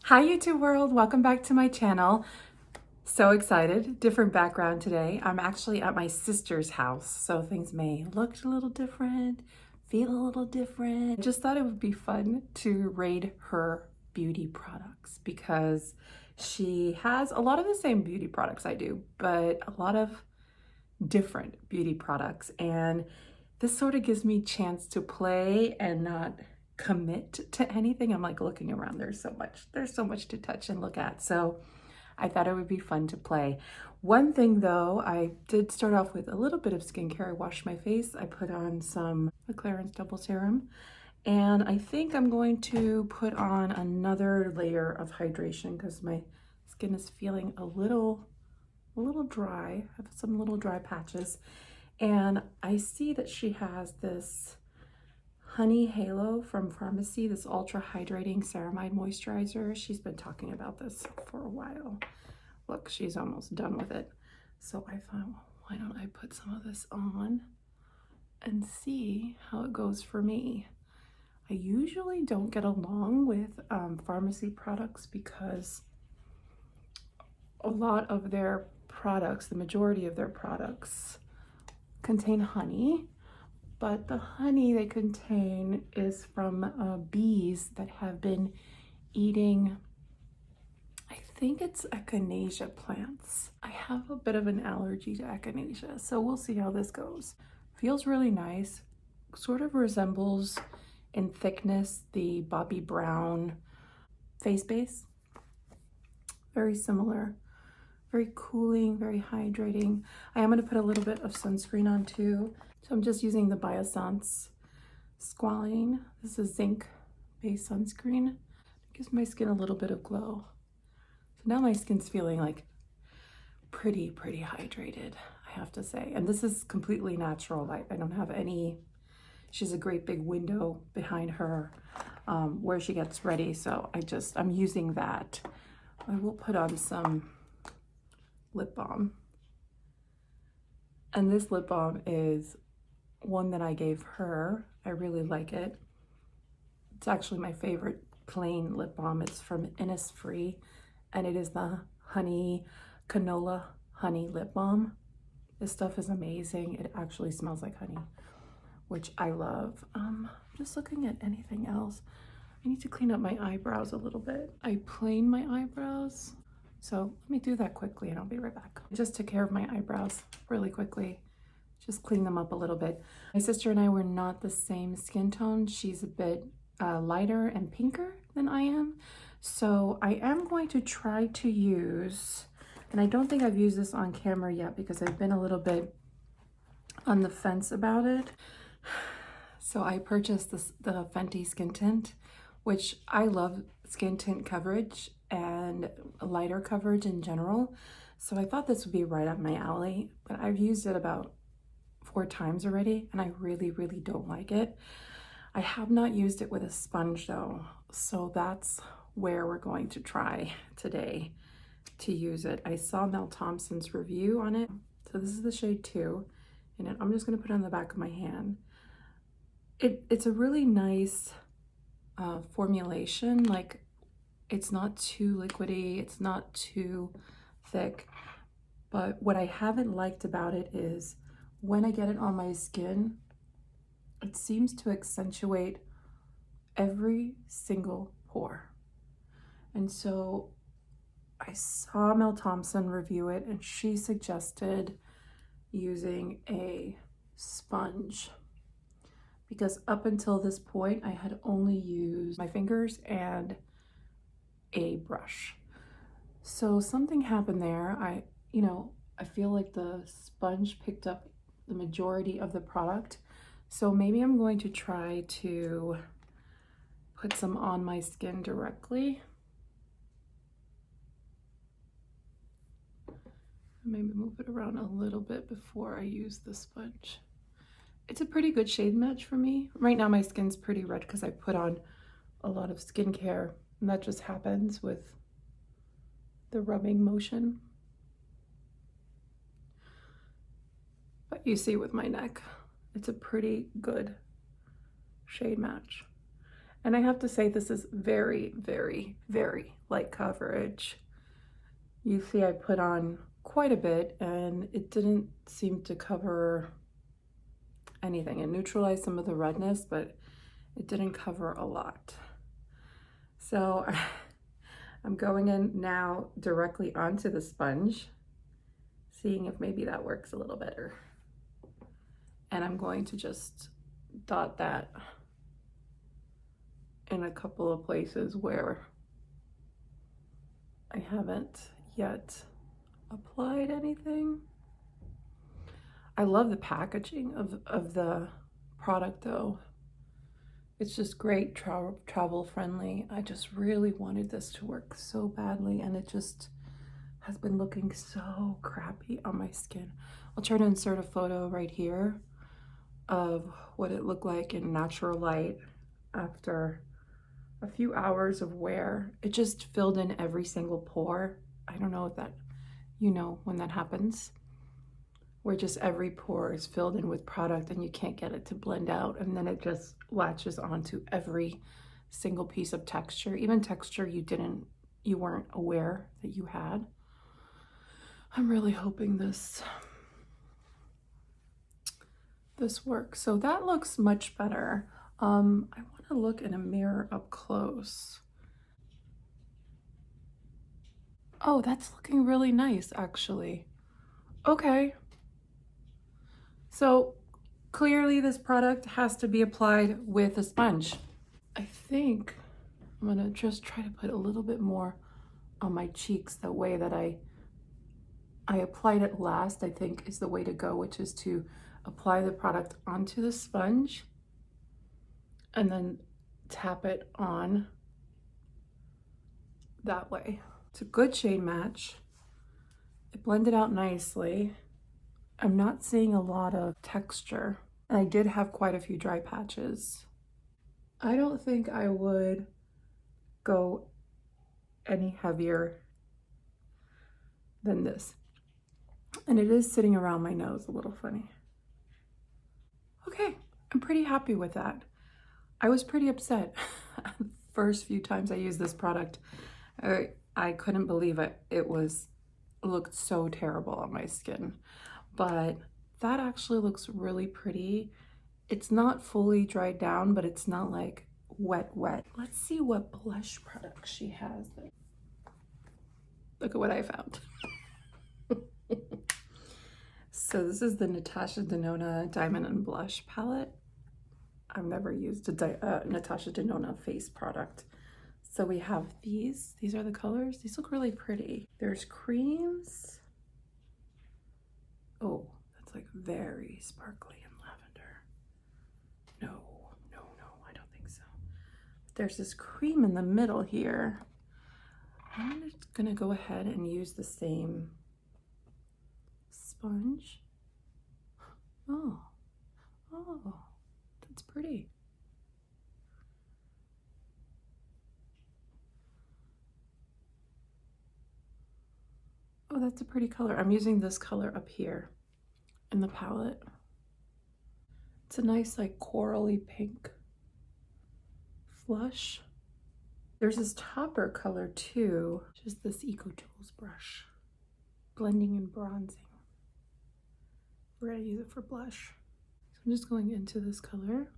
Hi YouTube world, welcome back to my channel. So excited, different background today. I'm actually at my sister's house, so things may look a little different, feel a little different. I just thought it would be fun to raid her beauty products because she has a lot of the same beauty products I do, but a lot of different beauty products. And this sort of gives me a chance to play and not commit to anything. I'm like looking around, there's so much to touch and look at. So I thought it would be fun to play. One thing though, I did start off with a little bit of skincare. I washed my face. I put on some Clarins double serum. And I think I'm going to put on another layer of hydration because my skin is feeling a little dry. I have some little dry patches. And I see that she has this Honey Halo from Farmacy, this ultra hydrating ceramide moisturizer. She's been talking about this for a while. Look, she's almost done with it. So I thought, well, why don't I put some of this on and see how it goes for me. I usually don't get along with Farmacy products because a lot of their products, the majority of their products, contain honey. But the honey they contain is from bees that have been eating, I think it's echinacea plants. I have a bit of an allergy to echinacea, so we'll see how this goes. Feels really nice, sort of resembles in thickness the Bobbi Brown face base. Very similar, very cooling, very hydrating. I am going to put a little bit of sunscreen on too. So I'm just using the Biossance Squalene. This is zinc-based sunscreen. It gives my skin a little bit of glow. So now my skin's feeling like pretty hydrated, I have to say. And this is completely natural light. I don't have any, she has a great big window behind her where she gets ready. So I'm using that. I will put on some lip balm. And this lip balm is one that I gave her. I really like it. It's actually my favorite plain lip balm. It's from Innisfree, and it is the Canola honey lip balm. This stuff is amazing. It actually smells like honey, which I love. Just looking at anything else. I need to clean up my eyebrows a little bit. I plane my eyebrows. So let me do that quickly and I'll be right back. I just took care of my eyebrows really quickly. Just clean them up a little bit. My sister and I were not the same skin tone. She's a bit lighter and pinker than I am. So I am going to try to use, and I don't think I've used this on camera yet because I've been a little bit on the fence about it. So I purchased the Fenty Skin Tint, which I love skin tint coverage and lighter coverage in general. So I thought this would be right up my alley, but I've used it about 4 times already and I really don't like it. I have not used it with a sponge though, so that's where we're going to try today to use it. I saw Mel Thompson's review on it. So this is the shade 2 and I'm just going to put it on the back of my hand. It's a really nice formulation. Like, it's not too liquidy, it's not too thick, but what I haven't liked about it is when I get it on my skin, it seems to accentuate every single pore. And so I saw Mel Thompson review it and she suggested using a sponge, because up until this point I had only used my fingers and a brush. So something happened there. I feel like the sponge picked up the majority of the product. So maybe I'm going to try to put some on my skin directly. Maybe move it around a little bit before I use the sponge. It's a pretty good shade match for me. Right now my skin's pretty red because I put on a lot of skincare, and that just happens with the rubbing motion. But you see with my neck, it's a pretty good shade match. And I have to say, this is very, very, very light coverage. You see I put on quite a bit and it didn't seem to cover anything. It neutralized some of the redness, but it didn't cover a lot. So I'm going in now directly onto the sponge, seeing if maybe that works a little better. And I'm going to just dot that in a couple of places where I haven't yet applied anything. I love the packaging of the product though. It's just great, travel friendly. I just really wanted this to work so badly, and it just has been looking so crappy on my skin. I'll try to insert a photo right here of what it looked like in natural light after a few hours of wear. It just filled in every single pore. I don't know if that, you know, when that happens, where just every pore is filled in with product and you can't get it to blend out, and then it just latches onto every single piece of texture, even texture you weren't aware that you had. I'm really hoping this works. So that looks much better. I want to look in a mirror up close. Oh, that's looking really nice, actually. Okay. So clearly this product has to be applied with a sponge. I think I'm gonna just try to put a little bit more on my cheeks. The way that I applied it last, I think, is the way to go, which is to apply the product onto the sponge and then tap it on that way. It's a good shade match. It blended out nicely. I'm not seeing a lot of texture. And I did have quite a few dry patches. I don't think I would go any heavier than this. And it is sitting around my nose a little funny. Okay, I'm pretty happy with that. I was pretty upset the first few times I used this product. I couldn't believe it. It looked so terrible on my skin. But that actually looks really pretty. It's not fully dried down, but it's not like wet. Let's see what blush product she has. Look at what I found. So this is the Natasha Denona Diamond and Blush palette. I've never used a Natasha Denona face product. So we have these. These are the colors. These look really pretty. There's creams. Oh, that's like very sparkly and lavender. No, I don't think so. There's this cream in the middle here. I'm just gonna go ahead and use the same sponge. Oh, that's pretty. Oh, that's a pretty color. I'm using this color up here in the palette. It's a nice like corally pink flush. There's this topper color too, just this Eco Tools brush. Blending and bronzing. We're gonna use it for blush. So I'm just going into this color.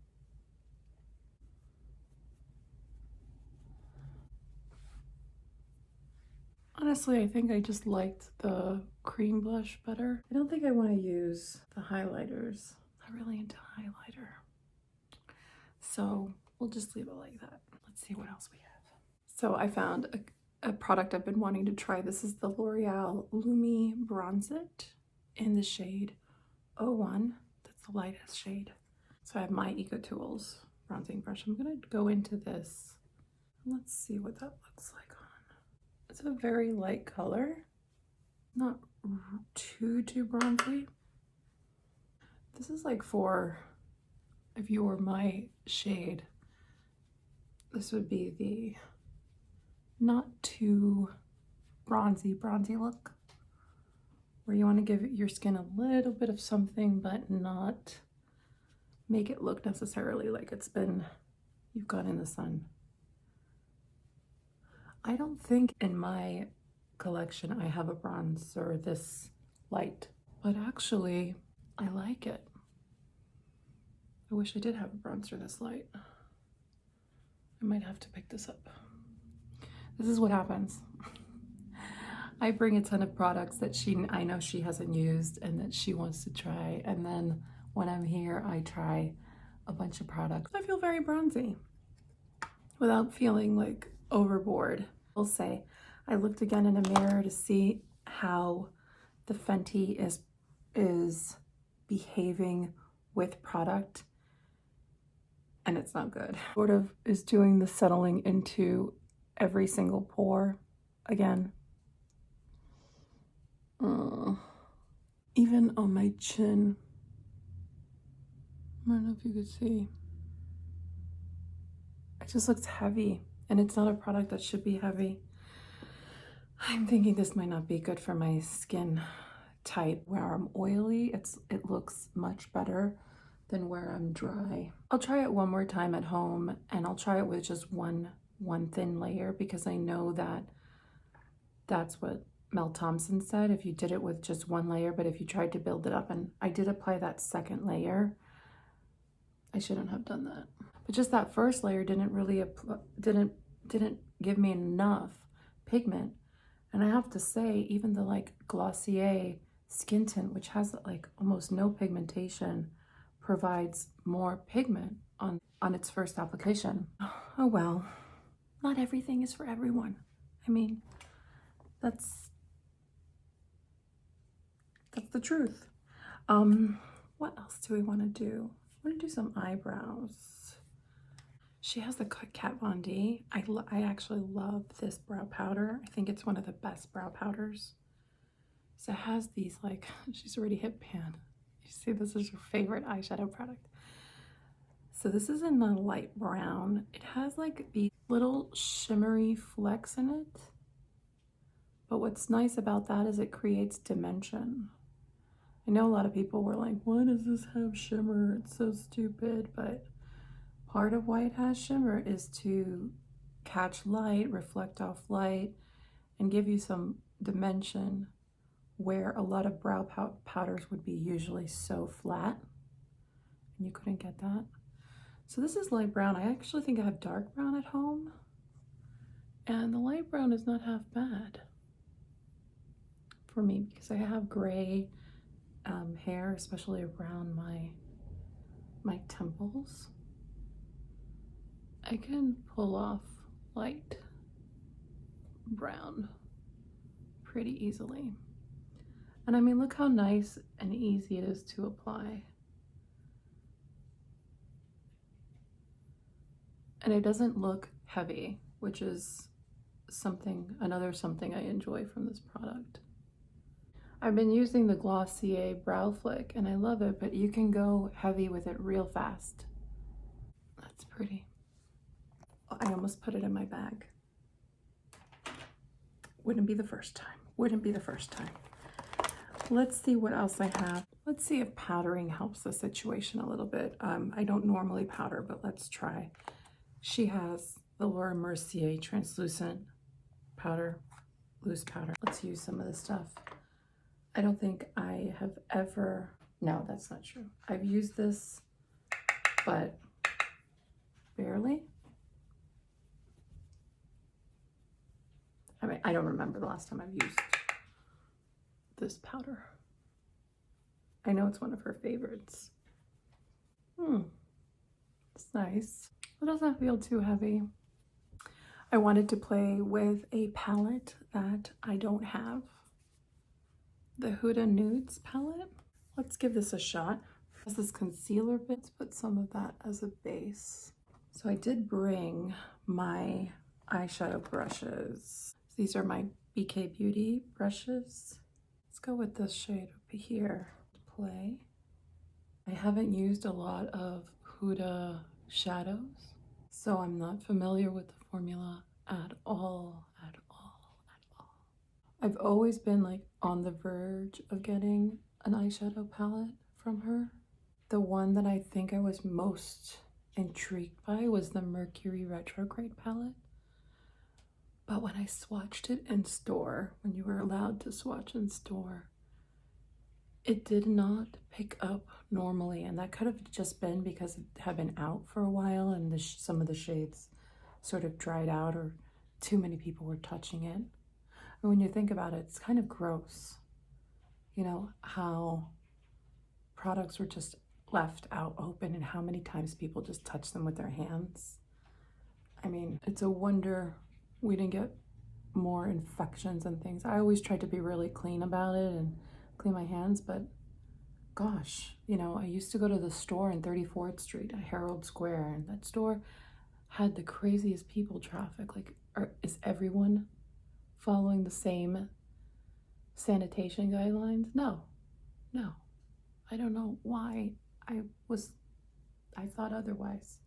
Honestly, I think I just liked the cream blush better. I don't think I want to use the highlighters. I'm not really into highlighter. So we'll just leave it like that. Let's see what else we have. So I found a product I've been wanting to try. This is the L'Oreal Lumi Bronzette in the shade 01. That's the lightest shade. So I have my Eco Tools bronzing brush. I'm gonna go into this. Let's see what that looks like on. It's a very light color, not too bronzy. This is like for, if you were my shade, this would be the not too bronzy look, where you want to give your skin a little bit of something, but not make it look necessarily like it's been, You've gone in the sun. I don't think in my collection I have a bronzer this light, but actually I like it. I wish I did have a bronzer this light. I might have to pick this up. This is what happens. I bring a ton of products that I know she hasn't used and that she wants to try, and then when I'm here I try a bunch of products. I feel very bronzy without feeling like overboard. I'll say I looked again in a mirror to see how the Fenty is behaving with product, and it's not good. Sort of is doing the settling into every single pore again. Even on my chin. I don't know if you could see. It just looks heavy, and it's not a product that should be heavy. I'm thinking this might not be good for my skin type. Where I'm oily, it looks much better than where I'm dry. I'll try it one more time at home, and I'll try it with just one thin layer, because I know that that's what Mel Thompson said, if you did it with just one layer, but if you tried to build it up, and I did apply that second layer. I shouldn't have done that. But just that first layer didn't really didn't give me enough pigment. And I have to say, even the like Glossier skin tint, which has like almost no pigmentation, provides more pigment on its first application. Oh well, not everything is for everyone. I mean, that's the truth. What else do we want to do? I want to do some eyebrows. She has the Kat Von D. I actually love this brow powder. I think it's one of the best brow powders. So it has these like, she's already hit pan. You see, this is her favorite eyeshadow product. So this is in the light brown. It has like these little shimmery flecks in it. But what's nice about that is it creates dimension. I know a lot of people were like, why does this have shimmer? It's so stupid. But part of why it has shimmer is to catch light, reflect off light, and give you some dimension where a lot of brow powders would be usually so flat. And you couldn't get that. So this is light brown. I actually think I have dark brown at home. And the light brown is not half bad for me, because I have gray hair, especially around my temples. I can pull off light brown pretty easily. And I mean, look how nice and easy it is to apply. And it doesn't look heavy, which is another something I enjoy from this product. I've been using the Glossier Brow Flick, and I love it, but you can go heavy with it real fast. That's pretty. I almost put it in my bag. Wouldn't be the first time. Wouldn't be the first time. Let's see what else I have. Let's see if powdering helps the situation a little bit. I don't normally powder, but let's try. She has the Mercier translucent powder, loose powder. Let's use some of this stuff. I don't think I have ever, no, that's not true. I've used this, but barely. I mean, I don't remember the last time I've used this powder. I know it's one of her favorites. It's nice. It doesn't feel too heavy. I wanted to play with a palette that I don't have. The Huda Nudes palette. Let's give this a shot. Has this concealer bit. Let's put some of that as a base. So I did bring my eyeshadow brushes. These are my BK Beauty brushes. Let's go with this shade over here to play. I haven't used a lot of Huda shadows, so I'm not familiar with the formula at all. I've always been like on the verge of getting an eyeshadow palette from her. The one that I think I was most intrigued by was the Mercury Retrograde palette. But when I swatched it in store, when you were allowed to swatch in store, it did not pick up normally. And that could have just been because it had been out for a while and some of the shades sort of dried out or too many people were touching it. And when you think about it, it's kind of gross, you know, how products were just left out open and how many times people just touch them with their hands. I mean, it's a wonder we didn't get more infections and things. I always tried to be really clean about it and clean my hands, but gosh, you know, I used to go to the store in 34th Street at Herald Square, and that store had the craziest people traffic. Like, is everyone following the same sanitation guidelines? No. I don't know why I thought otherwise.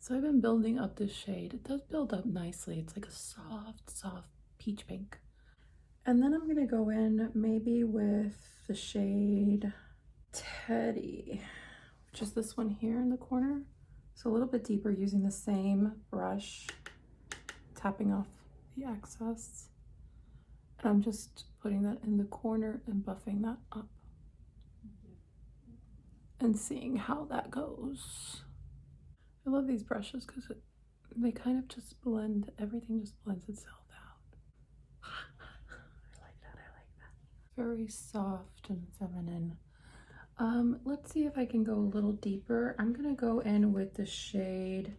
So I've been building up this shade. It does build up nicely. It's like a soft peach pink. And then I'm gonna go in maybe with the shade Teddy, which is this one here in the corner. So a little bit deeper, using the same brush, tapping off the excess. And I'm just putting that in the corner and buffing that up and seeing how that goes. I love these brushes because they kind of just blend, everything just blends itself out. I like that. Very soft and feminine. Let's see if I can go a little deeper. I'm gonna go in with the shade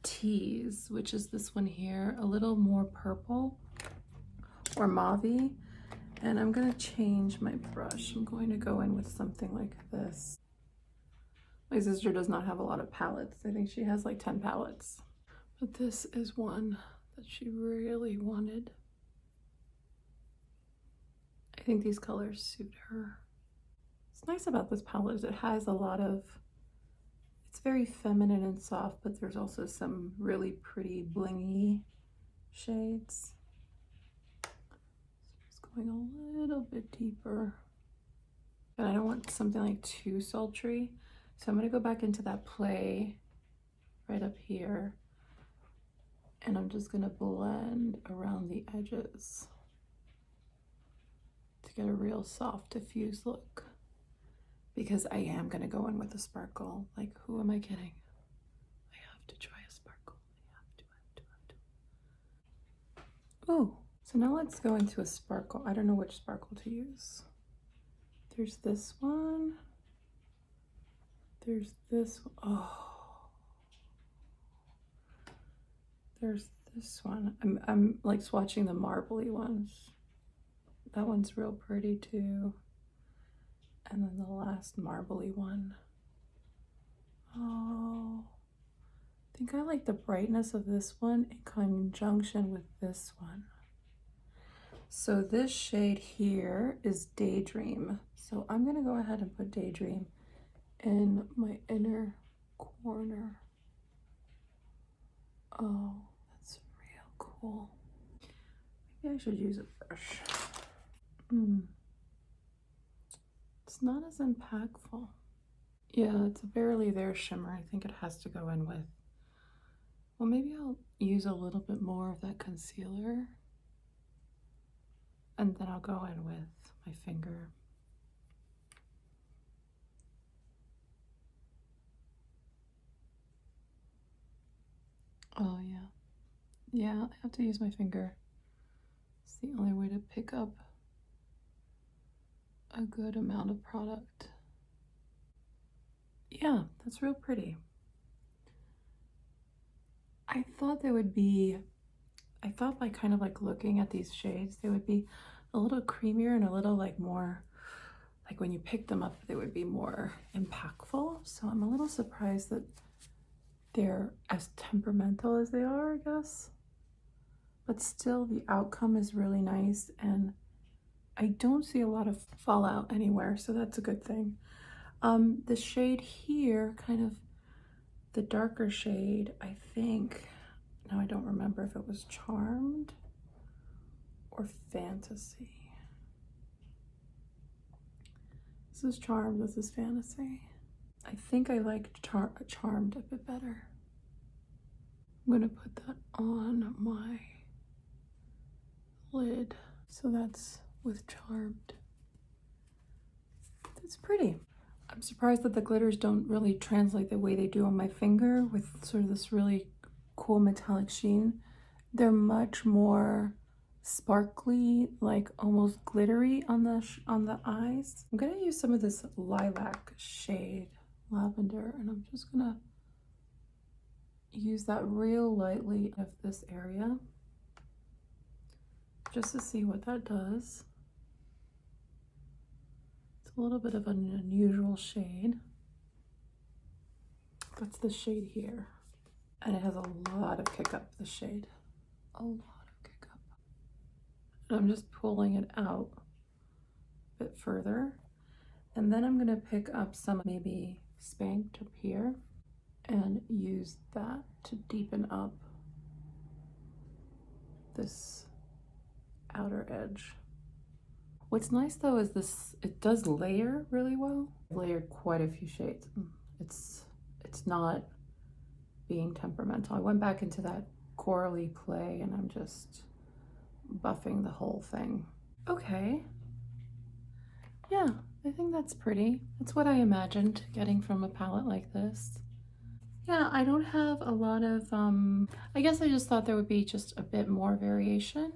Tease, which is this one here, a little more purple or mauve-y. And I'm gonna change my brush. I'm going to go in with something like this. My sister does not have a lot of palettes. I think she has like 10 palettes. But this is one that she really wanted. I think these colors suit her. What's nice about this palette is it has a lot of, it's very feminine and soft, but there's also some really pretty blingy shades. So just going a little bit deeper. And I don't want something like too sultry. So I'm gonna go back into that play right up here. And I'm just gonna blend around the edges to get a real soft, diffuse look. Because I am gonna go in with a sparkle. Like, who am I kidding? I have to try a sparkle. I have to. Oh, so now let's go into a sparkle. I don't know which sparkle to use. There's this one. There's this one. Oh. There's this one. I'm like swatching the marbly ones. That one's real pretty too. And then the last marbly one. Oh, I think I like the brightness of this one in conjunction with this one. So this shade here is Daydream. So I'm gonna go ahead and put Daydream in my inner corner. Oh, that's real cool. Maybe I should use a brush. It's not as impactful. Yeah, it's a Barely There shimmer. I think it has to go in with, well, maybe I'll use a little bit more of that concealer and then I'll go in with my finger. Oh yeah. Yeah, I have to use my finger. It's the only way to pick up a good amount of product. Yeah, that's real pretty. I thought they would be, I thought by kind of like looking at these shades, they would be a little creamier and a little like more, like when you pick them up, they would be more impactful. So I'm a little surprised that they're as temperamental as they are, I guess. But still, the outcome is really nice and I don't see a lot of fallout anywhere, so that's a good thing. The shade here, kind of the darker shade, I think, now I don't remember if it was Charmed or Fantasy. This is Charmed, this is Fantasy. I think I like Charmed a bit better. I'm gonna put that on my lid. So that's with Charmed. It's pretty. I'm surprised that the glitters don't really translate the way they do on my finger with sort of this really cool metallic sheen. They're much more sparkly, like almost glittery on the eyes. I'm gonna use some of this lilac shade, lavender, and I'm just gonna use that real lightly of this area just to see what that does. It's a little bit of an unusual shade. That's the shade here. And it has a lot of kick up, the shade. A lot of kick up. And I'm just pulling it out a bit further. And then I'm gonna pick up some maybe Spanked up here and use that to deepen up this outer edge. What's nice though is this, it does layer really well. I've layered quite a few shades. It's not being temperamental. I went back into that corally play and I'm just buffing the whole thing. Okay. Yeah, I think that's pretty. That's what I imagined getting from a palette like this. Yeah, I don't have a lot of, I guess I just thought there would be just a bit more variation.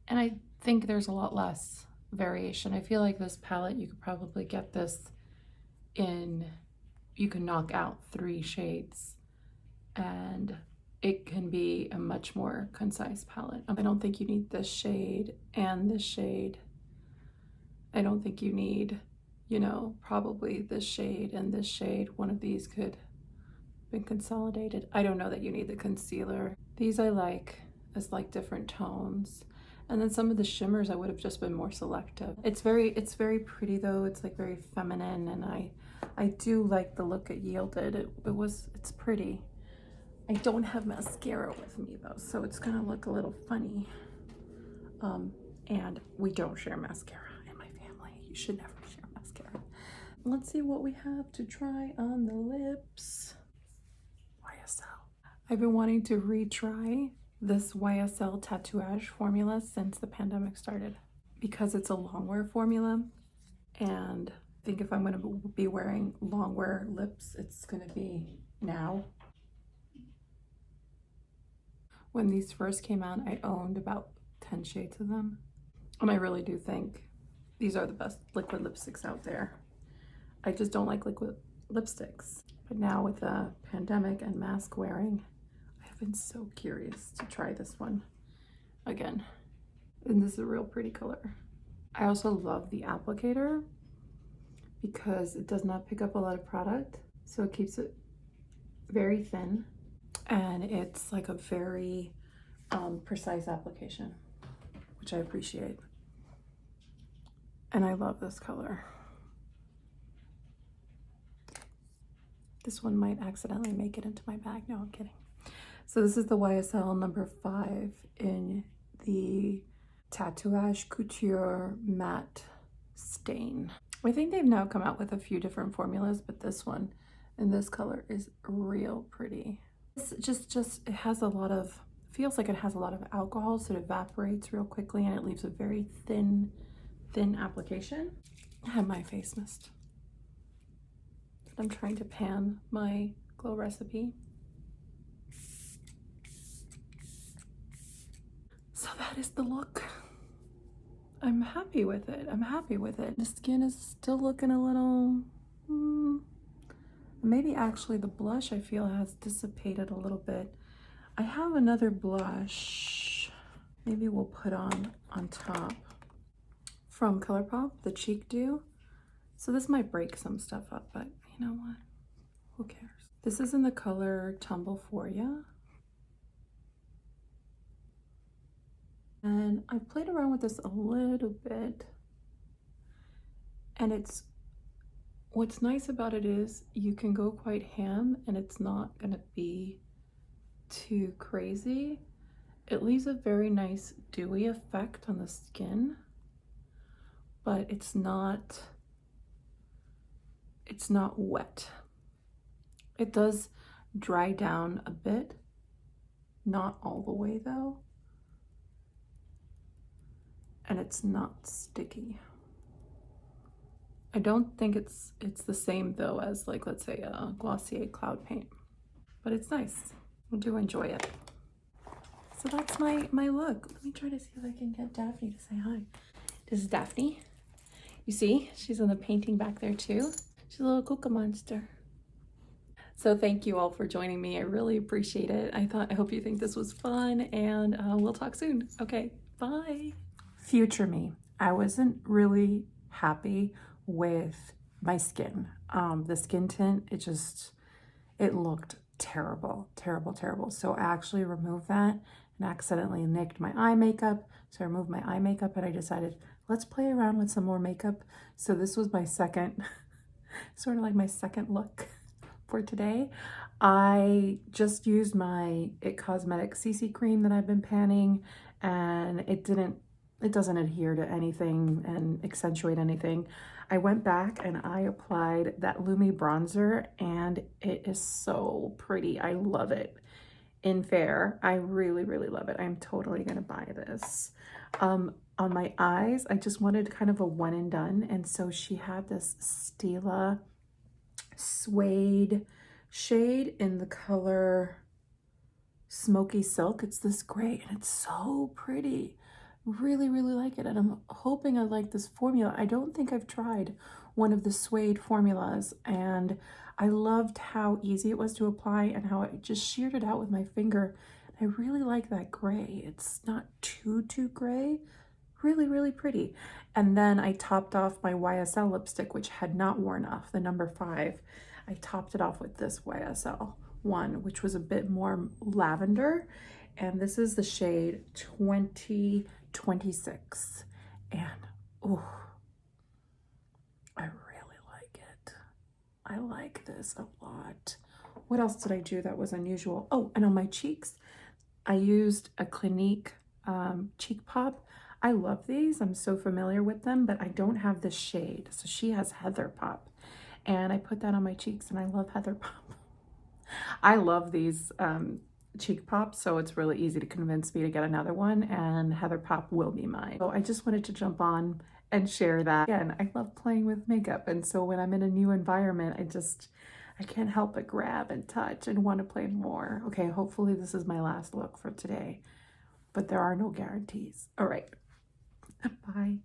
And I think there's a lot less variation. I feel like this palette, you could probably get this in, you can knock out 3 shades and it can be a much more concise palette. I don't think you need this shade and this shade. I don't think you need, you know, probably this shade and this shade. One of these could have been consolidated. I don't know that you need the concealer. These I like as like different tones. And then some of the shimmers I would have just been more selective. It's very pretty though. It's like very feminine, and I do like the look it yielded. It's pretty. I don't have mascara with me though, so it's gonna look a little funny. And we don't share mascara in my family. You should never share mascara. Let's see what we have to try on the lips. YSL. I've been wanting to retry this YSL Tatouage formula since the pandemic started because it's a longwear formula, and I think if I'm going to be wearing longwear lips, it's going to be now. When these first came out, I owned about 10 shades of them, and I really do think these are the best liquid lipsticks out there. I just don't like liquid lipsticks, but now with the pandemic and mask wearing, I've been so curious to try this one again. And this is a real pretty color. I also love the applicator because it does not pick up a lot of product, so it keeps it very thin, and it's like a very precise application, which I appreciate. And I love this color. This one might accidentally make it into my bag. No, I'm kidding. So this is the YSL number 5 in the Tatouage Couture Matte Stain. I think they've now come out with a few different formulas, but this one in this color is real pretty. It's just it has a lot of, feels like it has a lot of alcohol, so it evaporates real quickly and it leaves a very thin application. I have my face mist. I'm trying to pan my glow recipe. So that is the look. I'm happy with it. I'm happy with it. The skin is still looking a little, maybe actually the blush I feel has dissipated a little bit. I have another blush. Maybe we'll put on top from Colourpop, the Cheek Dew. So this might break some stuff up, but you know what? Who cares? This is in the color Tumble for Ya. And I played around with this a little bit. And what's nice about it is you can go quite ham and it's not gonna be too crazy. It leaves a very nice dewy effect on the skin, but it's not it's not wet. It does dry down a bit, not all the way though. And it's not sticky. I don't think it's the same though as, like, let's say a Glossier Cloud Paint, but it's nice. I do enjoy it. So that's my look. Let me try to see if I can get Daphne to say hi. This is Daphne. You see, she's in the painting back there too. She's a little Cuca monster. So thank you all for joining me. I really appreciate it. I hope you think this was fun, and we'll talk soon. Okay, bye. Future me. I wasn't really happy with my skin. The skin tint, it looked terrible, terrible, terrible. So I actually removed that and accidentally nicked my eye makeup. So I removed my eye makeup and I decided, let's play around with some more makeup. So this was my second, sort of like my second look for today. I just used my It Cosmetics CC cream that I've been panning, and it doesn't adhere to anything and accentuate anything. I went back and I applied that Lumi bronzer, and it is so pretty. I love it. In Fair, I really, really love it. I'm totally gonna buy this. On my eyes, I just wanted kind of a one and done, and so she had this Stila Suede shade in the color Smoky Silk. It's this gray and it's so pretty. Really, really like it, and I'm hoping I like this formula. I don't think I've tried one of the Suede formulas, and I loved how easy it was to apply and how it just sheared it out with my finger. I really like that gray. It's not too gray. Really, really pretty. And then I topped off my YSL lipstick, which had not worn off, the number 5. I topped it off with this YSL one, which was a bit more lavender, and this is the shade 2026, and oh, I really like it. I like this a lot. What else did I do that was unusual? Oh, and on my cheeks, I used a Clinique cheek pop. I love these. I'm so familiar with them, but I don't have this shade. So she has Heather Pop, and I put that on my cheeks, and I love Heather Pop. I love these cheek pops, so it's really easy to convince me to get another one, and Heather Pop will be mine. So I just wanted to jump on and share that. Again, I love playing with makeup, and so when I'm in a new environment, I can't help but grab and touch and want to play more. Okay, hopefully this is my last look for today, but there are no guarantees. All right, bye.